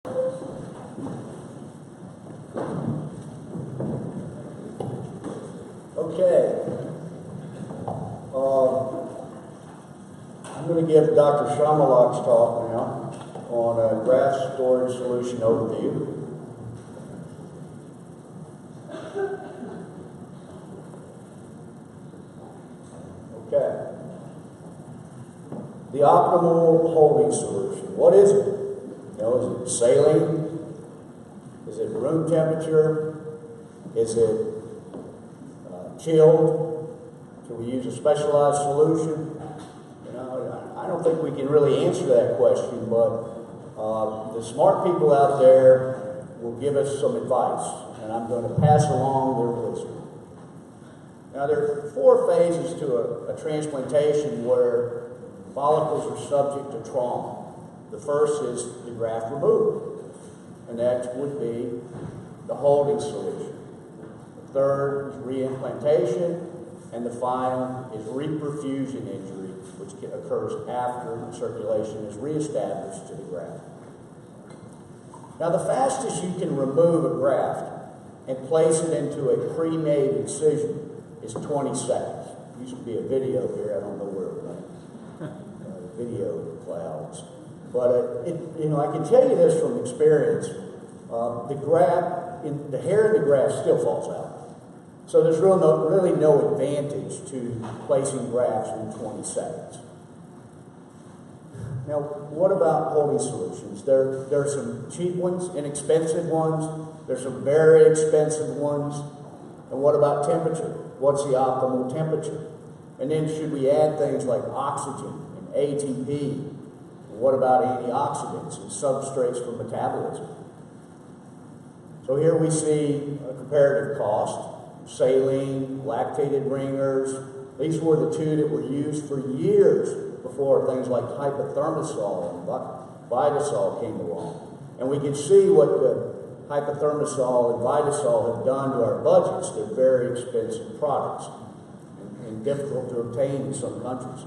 Okay. I'm going to give Dr. Shamalak's talk now on a graft storage solution overview. Okay. The optimal holding solution. What is it? Is it saline? Is it room temperature? Is it chilled? Should we use a specialized solution? I don't think we can really answer that question, but the smart people out there will give us some advice, and I'm going to pass along their wisdom. Now, there are 4 phases to a transplantation where follicles are subject to trauma. The first is the graft removal, and that would be the holding solution. The third is reimplantation, and the final is reperfusion injury, which occurs after circulation is reestablished to the graft. Now, the fastest you can remove a graft and place it into a pre-made incision is 20 seconds. There used to be a video here, I don't know where it went. Video clouds. But I can tell you this from experience. The hair in the graft still falls out. So there's really no advantage to placing grafts in 20 seconds. Now, what about holding solutions? There are some cheap ones, inexpensive ones. There's some very expensive ones. And what about temperature? What's the optimal temperature? And then should we add things like oxygen and ATP? And what about antioxidants and substrates for metabolism? So here we see a comparative cost. Saline, lactated ringers. These were the 2 that were used for years before things like hypothermosol and Vitasol came along. And we can see what the hypothermosol and Vitasol have done to our budgets. They're very expensive products and difficult to obtain in some countries.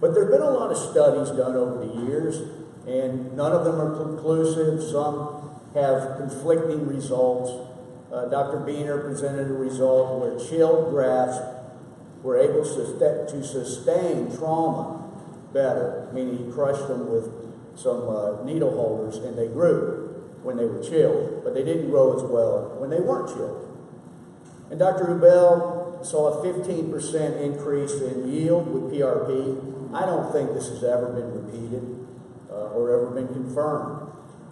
But there have been a lot of studies done over the years, and none of them are conclusive. Some have conflicting results. Dr. Biener presented a result where chilled grafts were able to sustain trauma better, meaning he crushed them with some needle holders and they grew when they were chilled, but they didn't grow as well when they weren't chilled. And Dr. Ubel saw a 15% increase in yield with PRP. I don't think this has ever been repeated or ever been confirmed.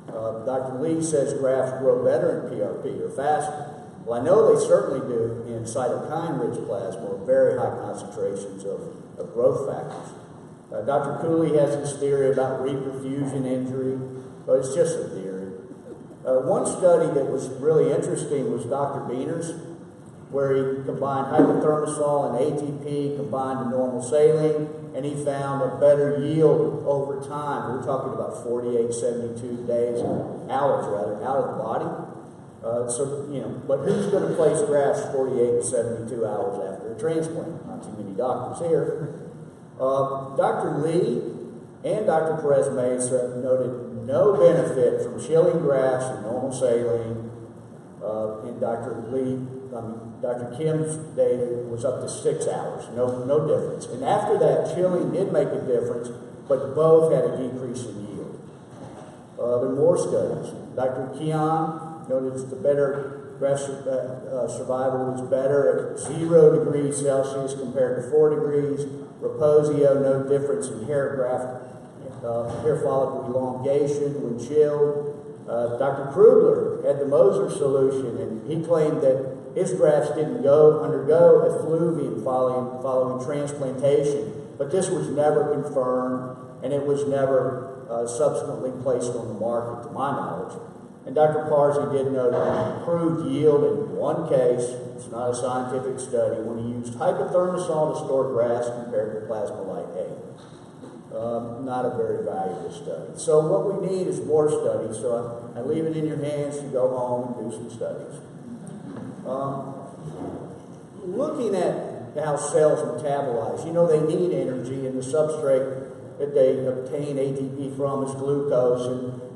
Dr. Lee says grafts grow better in PRP or faster. Well, I know they certainly do in cytokine-rich plasma or very high concentrations of growth factors. Dr. Cooley has this theory about reperfusion injury, but it's just a theory. One study that was really interesting was Dr. Biener's, where he combined hypothermosol and ATP combined to normal saline, and he found a better yield over time. We're talking about 48, 72 days, hours rather, out of the body. But who's going to place grafts 48 to 72 hours after a transplant? Not too many doctors here. Dr. Lee and Dr. Perez Mesa noted no benefit from chilling grafts in normal saline. And Dr. Kim's data was up to 6 hours, no difference. And after that, chilling did make a difference, but both had a decrease in yield. There are more studies. Dr. Keon noted the better graft survival was better at 0 degrees Celsius compared to 4 degrees. Reposio, no difference in hair follicle elongation when chilled. Dr. Krugler had the Moser solution, and he claimed that his grafts didn't undergo effluvium following transplantation, but this was never confirmed, and it was never subsequently placed on the market, to my knowledge. And Dr. Parsi did note improved yield in one case. It's not a scientific study, when he used hypothermosol to store grafts compared to plasma-light A. Not a very valuable study. So what we need is more studies. So I leave it in your hands to go home and do some studies. Looking at how cells metabolize, they need energy, and the substrate that they obtain ATP from is glucose,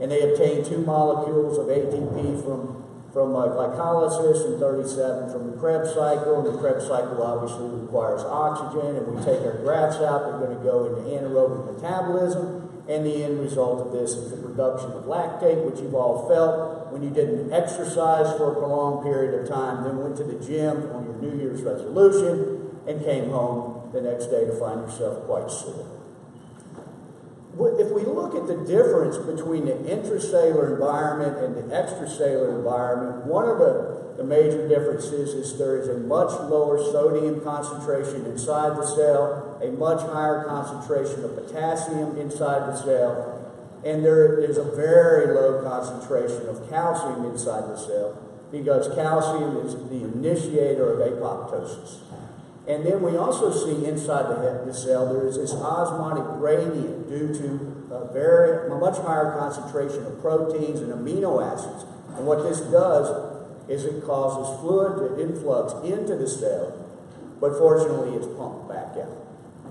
and they obtain 2 molecules of ATP from glycolysis and 37 from the Krebs cycle. And the Krebs cycle obviously requires oxygen, and we take our grafts out, they're going to go into anaerobic metabolism, and the end result of this is the production of lactate, which you've all felt when you didn't exercise for a prolonged period of time, then went to the gym on your New Year's resolution, and came home the next day to find yourself quite sore. If we look at the difference between the intracellular environment and the extracellular environment, one of the major differences is there is a much lower sodium concentration inside the cell, a much higher concentration of potassium inside the cell, and there is a very low concentration of calcium inside the cell, because calcium is the initiator of apoptosis. And then we also see inside the cell there is this osmotic gradient due to a much higher concentration of proteins and amino acids. And what this does is it causes fluid to influx into the cell, but fortunately it's pumped back out.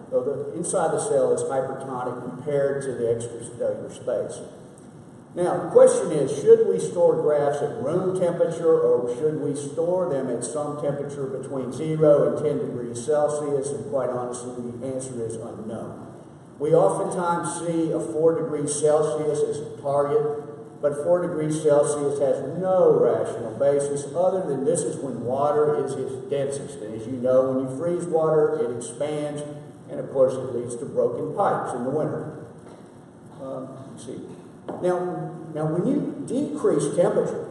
So the inside the cell is hypertonic compared to the extracellular space. Now, the question is, should we store grafts at room temperature, or should we store them at some temperature between 0 and 10 degrees Celsius? And quite honestly, the answer is unknown. We oftentimes see a 4 degrees Celsius as a target, but 4 degrees Celsius has no rational basis other than this is when water is its densest. And as you know, when you freeze water, it expands, and of course it leads to broken pipes in the winter. Let's see. Now, when you decrease temperature,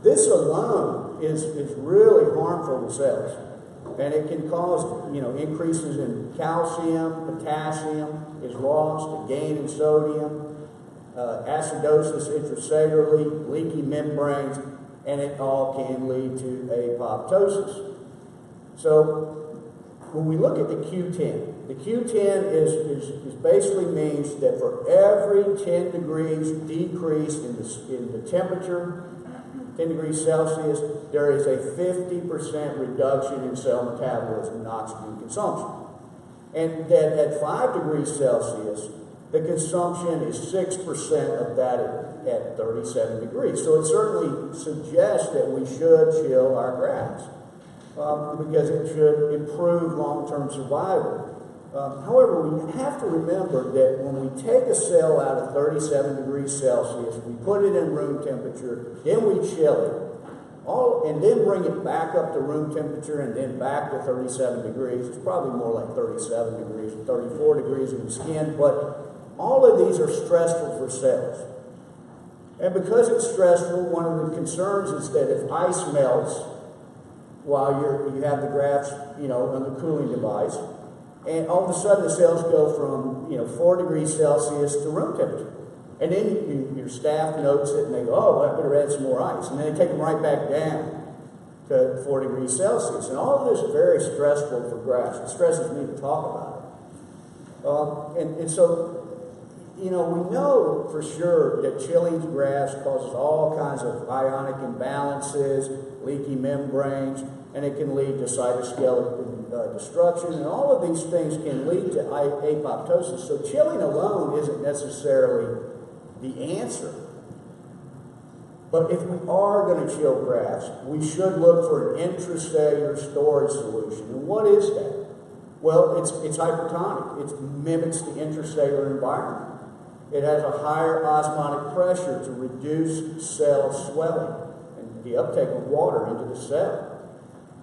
this alone is really harmful to cells, and it can cause increases in calcium, potassium is lost, a gain in sodium, acidosis intracellularly, leaky membranes, and it all can lead to apoptosis. So when we look at the Q10, the Q10 is basically means that for every 10 degrees decrease in the temperature, 10 degrees Celsius, there is a 50% reduction in cell metabolism and oxygen consumption. And that at 5 degrees Celsius, the consumption is 6% of that at 37 degrees. So it certainly suggests that we should chill our grafts because it should improve long-term survival. However, we have to remember that when we take a cell out of 37 degrees Celsius, we put it in room temperature, then we chill it, and then bring it back up to room temperature and then back to 37 degrees. It's probably more like 37 degrees, 34 degrees in the skin, but all of these are stressful for cells. And because it's stressful, one of the concerns is that if ice melts while you have the grafts, on the cooling device, and all of a sudden the cells go from 4 degrees Celsius to room temperature. And then your staff notes it and they go, oh, well, I better add some more ice. And then they take them right back down to 4 degrees Celsius. And all of this is very stressful for grafts. It stresses me to talk about it. And so, we know for sure that chilling grafts causes all kinds of ionic imbalances, leaky membranes, and it can lead to cytoskeleton destruction, and all of these things can lead to apoptosis. So chilling alone isn't necessarily the answer. But if we are going to chill grafts, we should look for an intracellular storage solution. And what is that? Well, it's hypertonic. It mimics the intracellular environment. It has a higher osmotic pressure to reduce cell swelling and the uptake of water into the cell.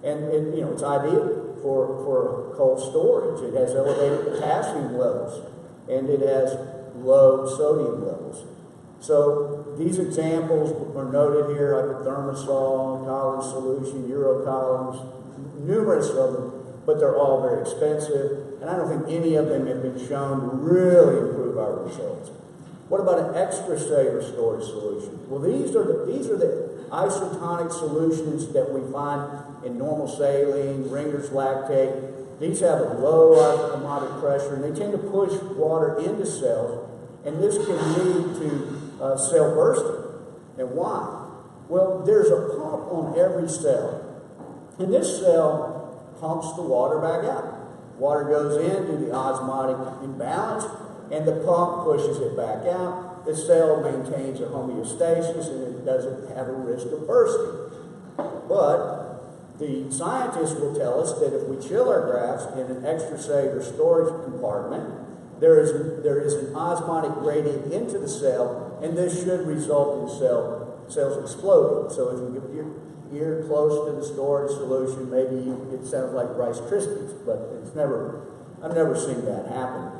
And it's ideal for cold storage. It has elevated potassium levels, and it has low sodium levels. So these examples are noted here, hypothermosol, column solution, Eurocolumns, numerous of them, but they're all very expensive, and I don't think any of them have been shown to really improve our results. What about an extracellular storage solution? Well, these are the isotonic solutions that we find in normal saline, Ringer's lactate. These have a low osmotic pressure, and they tend to push water into cells, and this can lead to cell bursting. And why? Well, there's a pump on every cell, and this cell pumps the water back out. Water goes in due to the osmotic imbalance, and the pump pushes it back out. The cell maintains a homeostasis and it doesn't have a risk of bursting. But the scientists will tell us that if we chill our grafts in an extracellular storage compartment, there is an osmotic gradient into the cell, and this should result in cells exploding. So if you get your ear close to the storage solution, maybe it sounds like Rice Krispies, but I've never seen that happen.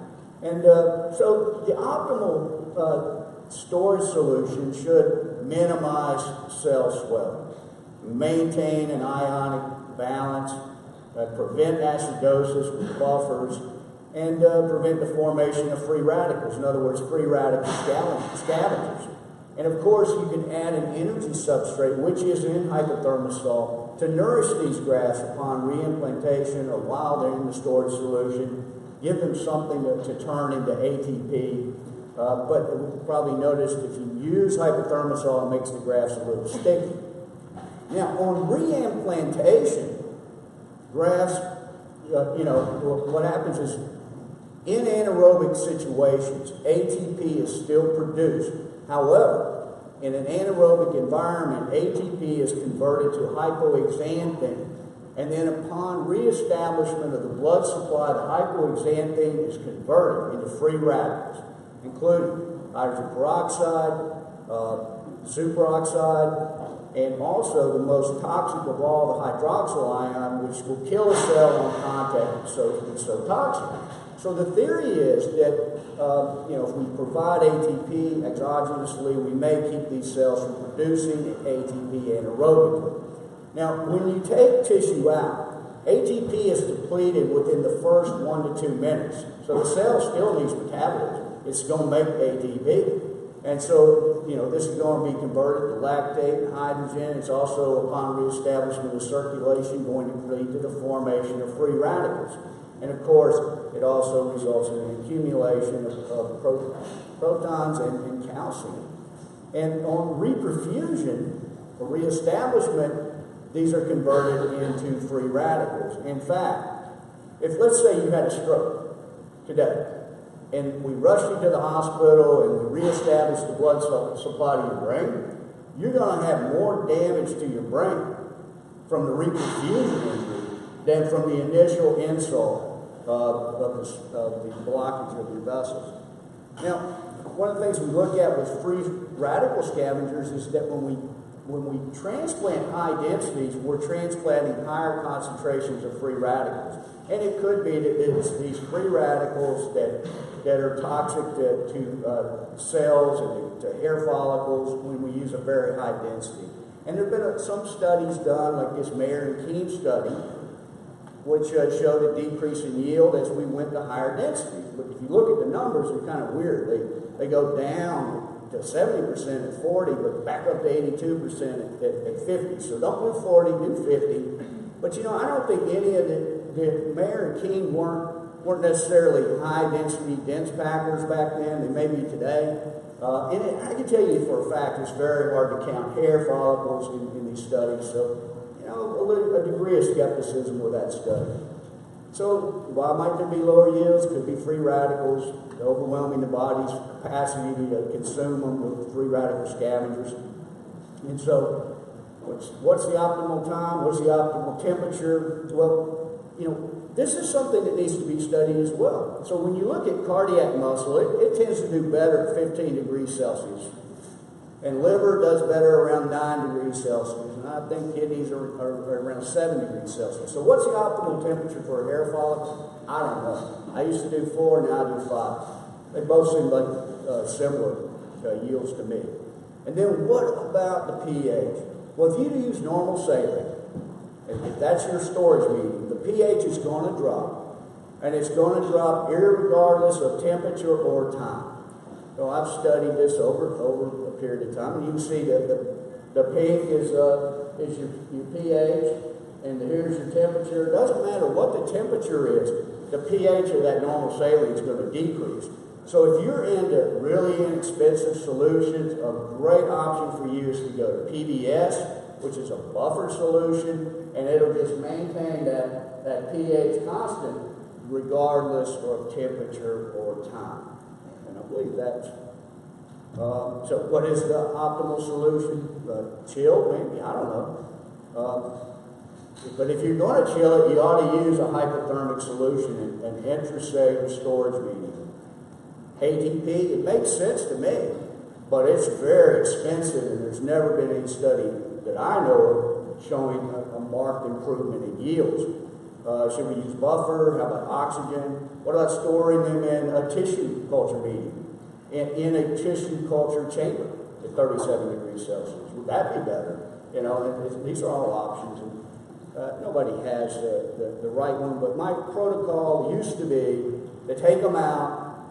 And so the optimal storage solution should minimize cell swelling, maintain an ionic balance, prevent acidosis with buffers, and prevent the formation of free radicals. In other words, free radical scavengers. And of course, you can add an energy substrate, which is in hypothermosol, to nourish these grafts upon reimplantation or while they're in the storage solution. Give them something to turn into ATP. But you probably noticed if you use hypothermosol, it makes the grafts a little sticky. Now, on reimplantation, grafts, what happens is in anaerobic situations, ATP is still produced. However, in an anaerobic environment, ATP is converted to hypoxanthine, and then upon reestablishment of the blood supply, the hypoxanthine is converted into free radicals, including hydrogen peroxide, superoxide, and also the most toxic of all, the hydroxyl ion, which will kill a cell on contact. It's so toxic. So the theory is that if we provide ATP exogenously, we may keep these cells from producing ATP anaerobically. Now, when you take tissue out, ATP is depleted within the first 1 to 2 minutes. So the cell still needs metabolism. It's going to make ATP. And so, this is going to be converted to lactate and hydrogen. It's also, upon reestablishment of circulation, going to lead to the formation of free radicals. And of course, it also results in the accumulation of protons and calcium. And on reperfusion, or reestablishment, these are converted into free radicals. In fact, if let's say you had a stroke today, and we rush you to the hospital and we reestablish the blood supply to your brain, you're going to have more damage to your brain from the reperfusion injury than from the initial insult of the blockage of your vessels. Now, one of the things we look at with free radical scavengers is that when we transplant high densities, we're transplanting higher concentrations of free radicals. And it could be that it's these free radicals that are toxic to cells and to hair follicles when we use a very high density. And there have been some studies done, like this Mayer and Keene study, which showed a decrease in yield as we went to higher densities. But if you look at the numbers, they're kind of weird. They go down to 70% at 40, but back up to 82% at 50. So don't do 40, do 50. But I don't think any of the Mayer and Keene weren't necessarily high density dense packers back then. They may be today. And I can tell you for a fact, it's very hard to count hair follicles in these studies. So, a degree of skepticism with that study. So, why might there be lower yields? Could be free radicals overwhelming the body's capacity to consume them with free radical scavengers. And so, what's the optimal time? What's the optimal temperature? Well, this is something that needs to be studied as well. So when you look at cardiac muscle, it tends to do better at 15 degrees Celsius. And liver does better around 9 degrees Celsius. And I think kidneys are around 7 degrees Celsius. So what's the optimal temperature for a hair follicle? I don't know. I used to do 4, now I do 5. They both seem like similar yields to me. And then what about the pH? Well, if you use normal saline, if that's your storage medium, the pH is going to drop. And it's going to drop irregardless of temperature or time. So I've studied this over a period of time, and you can see that the pink is your pH, and here's your temperature. It doesn't matter what the temperature is, the pH of that normal saline is going to decrease. So if you're into really inexpensive solutions, a great option for you is to go to PBS, which is a buffer solution, and it'll just maintain that pH constant regardless of temperature or time. believe that's. So what is the optimal solution? Chill, maybe, I don't know. But if you're going to chill it, you ought to use a hypothermic solution, an intracellular storage medium. ATP, it makes sense to me, but it's very expensive, and there's never been any study that I know of showing a marked improvement in yields. Should we use buffer? How about oxygen? What about storing them in a tissue culture medium, in a tissue culture chamber at 37 degrees Celsius? Would that be better? You know, these are all options. And, nobody has the right one, but my protocol used to be to take them out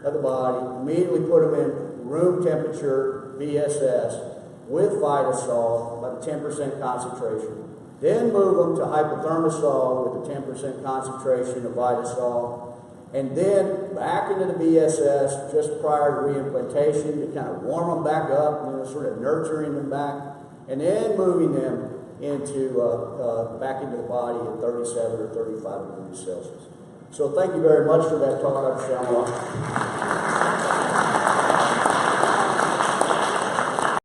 of the body, immediately put them in room temperature VSS with Vitasol, about a 10% concentration. Then move them to hypothermosol with a 10% concentration of Vitasol, and then back into the VSS just prior to reimplantation to kind of warm them back up, you know, sort of nurturing them back, and then moving them into back into the body at 37 or 35 degrees Celsius. So thank you very much for that talk, Dr. Shamrock.